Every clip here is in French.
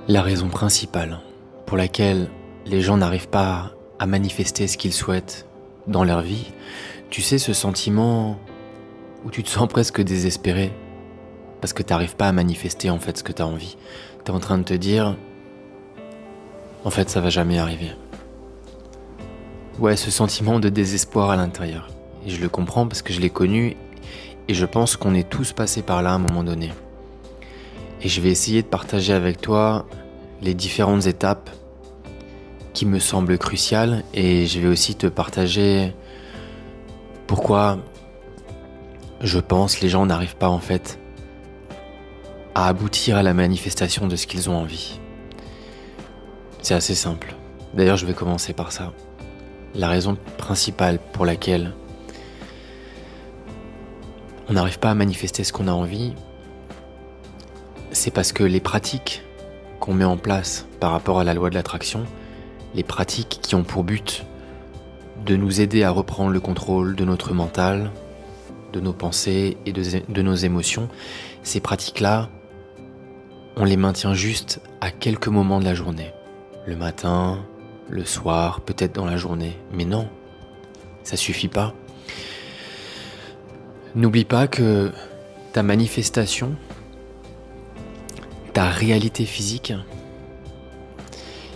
La raison principale pour laquelle les gens n'arrivent pas à manifester ce qu'ils souhaitent dans leur vie, tu sais, ce sentiment où tu te sens presque désespéré parce que tu n'arrives pas à manifester en fait ce que tu as envie. Tu es en train de te dire, en fait ça va jamais arriver. Ouais, ce sentiment de désespoir à l'intérieur. Et je le comprends parce que je l'ai connu et je pense qu'on est tous passés par là à un moment donné. Et je vais essayer de partager avec toi les différentes étapes qui me semblent cruciales et je vais aussi te partager pourquoi je pense les gens n'arrivent pas en fait à aboutir à la manifestation de ce qu'ils ont envie. C'est assez simple. D'ailleurs, je vais commencer par ça. La raison principale pour laquelle on n'arrive pas à manifester ce qu'on a envie, c'est parce que les pratiques qu'on met en place par rapport à la loi de l'attraction, les pratiques qui ont pour but de nous aider à reprendre le contrôle de notre mental, de nos pensées et de nos émotions, ces pratiques-là, on les maintient juste à quelques moments de la journée. Le matin, le soir, peut-être dans la journée. Mais non, ça suffit pas. N'oublie pas que ta manifestation, ta réalité physique,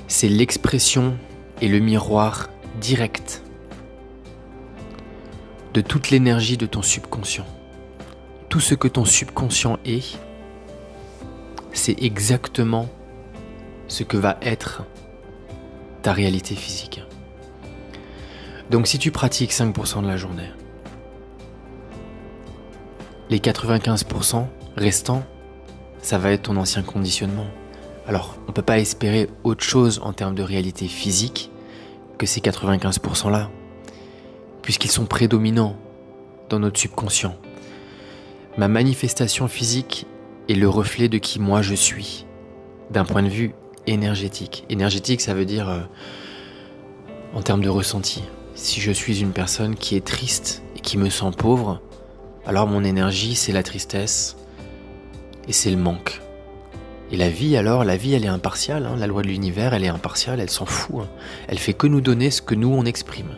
c'est l'expression et le miroir direct de toute l'énergie de ton subconscient. Tout ce que ton subconscient est, c'est exactement ce que va être ta réalité physique. Donc si tu pratiques 5% de la journée, les 95% restants, ça va être ton ancien conditionnement. Alors, on ne peut pas espérer autre chose en termes de réalité physique que ces 95%-là, puisqu'ils sont prédominants dans notre subconscient. Ma manifestation physique est le reflet de qui moi je suis, d'un point de vue énergétique. Énergétique, ça veut dire en termes de ressenti. Si je suis une personne qui est triste et qui me sent pauvre, alors mon énergie, c'est la tristesse et c'est le manque. Et la vie, alors, la vie, elle est impartiale. La loi de l'univers, elle est impartiale, elle s'en fout. Elle fait que nous donner ce que nous, on exprime.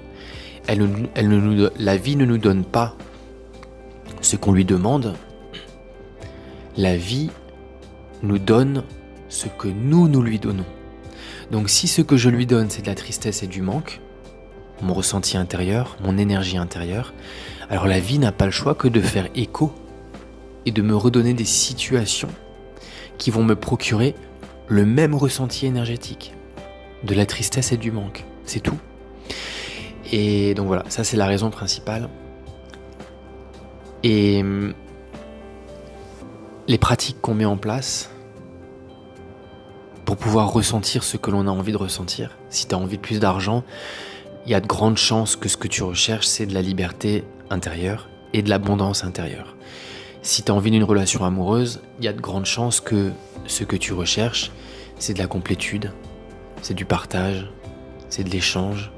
La vie ne nous donne pas ce qu'on lui demande. La vie nous donne ce que nous lui donnons. Donc si ce que je lui donne, c'est de la tristesse et du manque, mon ressenti intérieur, mon énergie intérieure, alors la vie n'a pas le choix que de faire écho et de me redonner des situations qui vont me procurer le même ressenti énergétique, de la tristesse et du manque, c'est tout. Et donc voilà, ça c'est la raison principale. Et les pratiques qu'on met en place pour pouvoir ressentir ce que l'on a envie de ressentir, si tu as envie de plus d'argent, il y a de grandes chances que ce que tu recherches, c'est de la liberté intérieure et de l'abondance intérieure. Si tu as envie d'une relation amoureuse, il y a de grandes chances que ce que tu recherches, c'est de la complétude, c'est du partage, c'est de l'échange,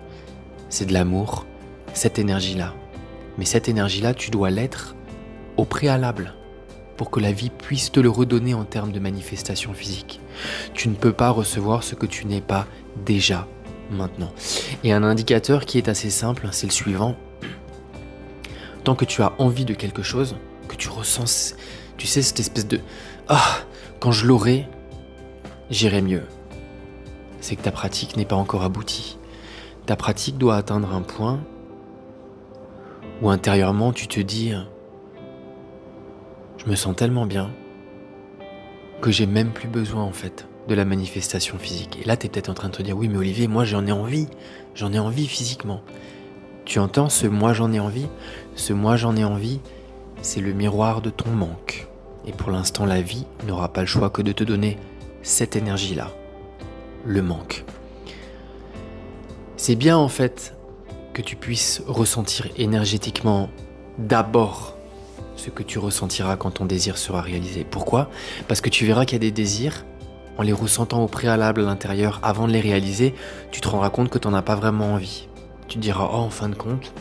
c'est de l'amour, cette énergie-là. Mais cette énergie-là, tu dois l'être au préalable pour que la vie puisse te le redonner en termes de manifestation physique. Tu ne peux pas recevoir ce que tu n'es pas déjà maintenant. Et un indicateur qui est assez simple, c'est le suivant. Tant que tu as envie de quelque chose, que tu ressens, tu sais, cette espèce de « Ah, quand je l'aurai, j'irai mieux », c'est que ta pratique n'est pas encore aboutie. Ta pratique doit atteindre un point où intérieurement tu te dis « Je me sens tellement bien que j'ai même plus besoin en fait de la manifestation physique ». Et là tu es peut-être en train de te dire « Oui mais Olivier, moi j'en ai envie physiquement ». Tu entends ce « moi j'en ai envie », ce « moi j'en ai envie », c'est le miroir de ton manque. Et pour l'instant, la vie n'aura pas le choix que de te donner cette énergie-là, le manque. C'est bien en fait que tu puisses ressentir énergétiquement d'abord ce que tu ressentiras quand ton désir sera réalisé. Pourquoi ? Parce que tu verras qu'il y a des désirs, en les ressentant au préalable à l'intérieur avant de les réaliser, tu te rendras compte que tu n'en as pas vraiment envie. Tu te diras « Oh, en fin de compte,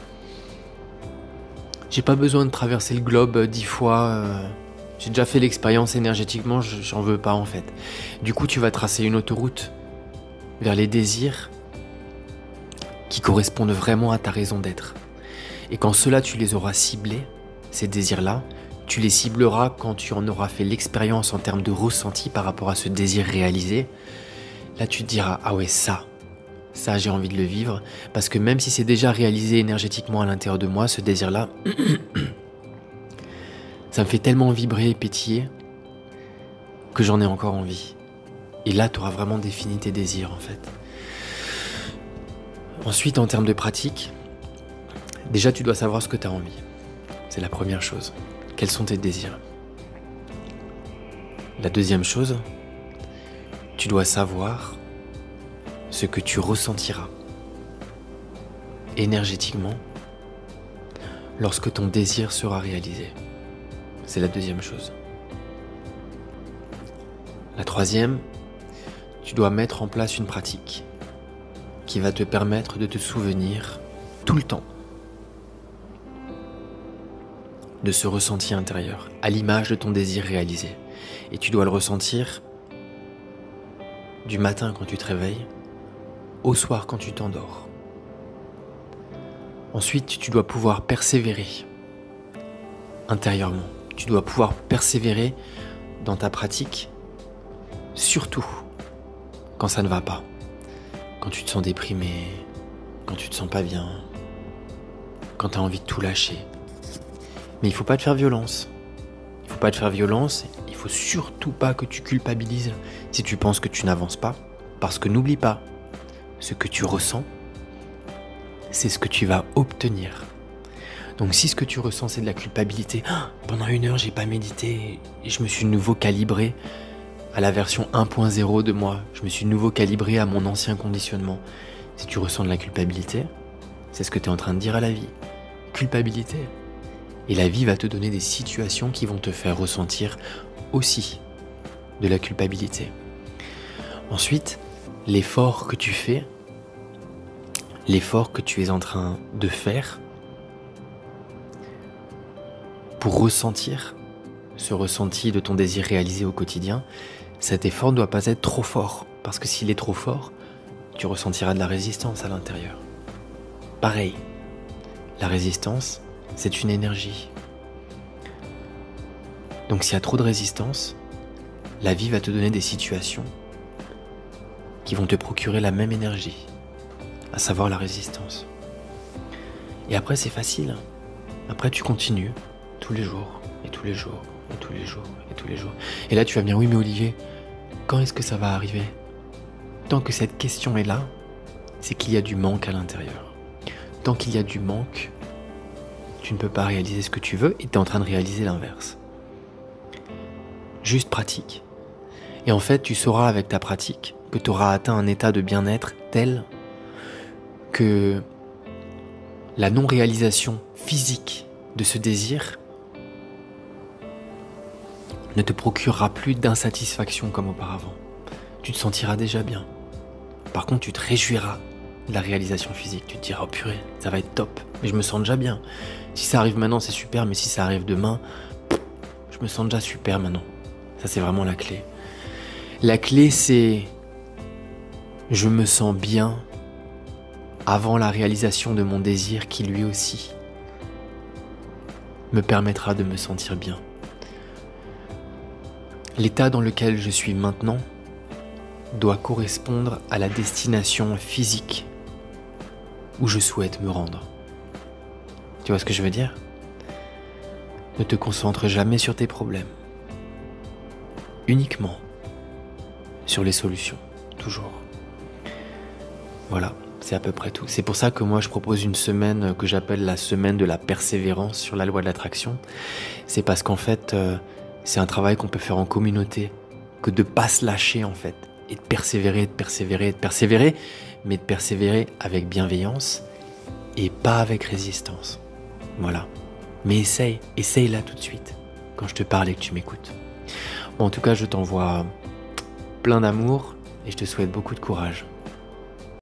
j'ai pas besoin de traverser le globe 10 fois, J'ai déjà fait l'expérience énergétiquement, j'en veux pas en fait. Du coup, tu vas tracer une autoroute vers les désirs qui correspondent vraiment à ta raison d'être. Et quand ceux-là, tu les auras ciblés, ces désirs-là, tu les cibleras quand tu en auras fait l'expérience en termes de ressenti par rapport à ce désir réalisé. Là, tu te diras, ah ouais, ça j'ai envie de le vivre, parce que même si c'est déjà réalisé énergétiquement à l'intérieur de moi, ce désir-là, ça me fait tellement vibrer et pétiller que j'en ai encore envie. Et là, tu auras vraiment défini tes désirs en fait. Ensuite, en termes de pratique, déjà tu dois savoir ce que tu as envie. C'est la première chose. Quels sont tes désirs? La deuxième chose, tu dois savoir ce que tu ressentiras énergétiquement lorsque ton désir sera réalisé. C'est la deuxième chose. La troisième, tu dois mettre en place une pratique qui va te permettre de te souvenir tout le temps de ce ressenti intérieur, à l'image de ton désir réalisé. Et tu dois le ressentir du matin quand tu te réveilles, au soir quand tu t'endors. Ensuite, tu dois pouvoir persévérer intérieurement. Tu dois pouvoir persévérer dans ta pratique, surtout quand ça ne va pas. Quand tu te sens déprimé, quand tu te sens pas bien, quand tu as envie de tout lâcher. Mais il ne faut pas te faire violence. Il ne faut pas te faire violence. Il ne faut surtout pas que tu culpabilises si tu penses que tu n'avances pas. Parce que n'oublie pas, ce que tu ressens, c'est ce que tu vas obtenir. Donc si ce que tu ressens c'est de la culpabilité, pendant 1 heure j'ai pas médité et je me suis de nouveau calibré à la version 1.0 de moi, je me suis de nouveau calibré à mon ancien conditionnement. Si tu ressens de la culpabilité, c'est ce que tu es en train de dire à la vie. Culpabilité. Et la vie va te donner des situations qui vont te faire ressentir aussi de la culpabilité. Ensuite, l'effort que tu fais, l'effort que tu es en train de faire pour ressentir ce ressenti de ton désir réalisé au quotidien, cet effort ne doit pas être trop fort. Parce que s'il est trop fort, tu ressentiras de la résistance à l'intérieur. Pareil, la résistance, c'est une énergie. Donc s'il y a trop de résistance, la vie va te donner des situations qui vont te procurer la même énergie, à savoir la résistance. Et après c'est facile. Après tu continues tous les jours, et tous les jours, et tous les jours, et tous les jours. Et là tu vas me dire, oui mais Olivier, quand est-ce que ça va arriver? Tant que cette question est là, c'est qu'il y a du manque à l'intérieur. Tant qu'il y a du manque, tu ne peux pas réaliser ce que tu veux et tu es en train de réaliser l'inverse. Juste pratique. Et en fait, tu sauras avec ta pratique que tu auras atteint un état de bien-être tel que la non-réalisation physique de ce désir ne te procurera plus d'insatisfaction comme auparavant. Tu te sentiras déjà bien. Par contre, tu te réjouiras de la réalisation physique. Tu te diras, oh purée, ça va être top. Mais je me sens déjà bien. Si ça arrive maintenant, c'est super. Mais si ça arrive demain, je me sens déjà super maintenant. Ça, c'est vraiment la clé. La clé, c'est je me sens bien avant la réalisation de mon désir qui lui aussi me permettra de me sentir bien. L'état dans lequel je suis maintenant doit correspondre à la destination physique où je souhaite me rendre. Tu vois ce que je veux dire? Ne te concentre jamais sur tes problèmes. Uniquement sur les solutions. Toujours. Voilà, c'est à peu près tout. C'est pour ça que moi je propose une semaine que j'appelle la semaine de la persévérance sur la loi de l'attraction. C'est parce qu'en fait, c'est un travail qu'on peut faire en communauté, que de pas se lâcher en fait, et de persévérer, de persévérer, de persévérer, mais de persévérer avec bienveillance et pas avec résistance. Voilà. Mais essaye là tout de suite, quand je te parle et que tu m'écoutes. Bon, en tout cas, je t'envoie plein d'amour et je te souhaite beaucoup de courage.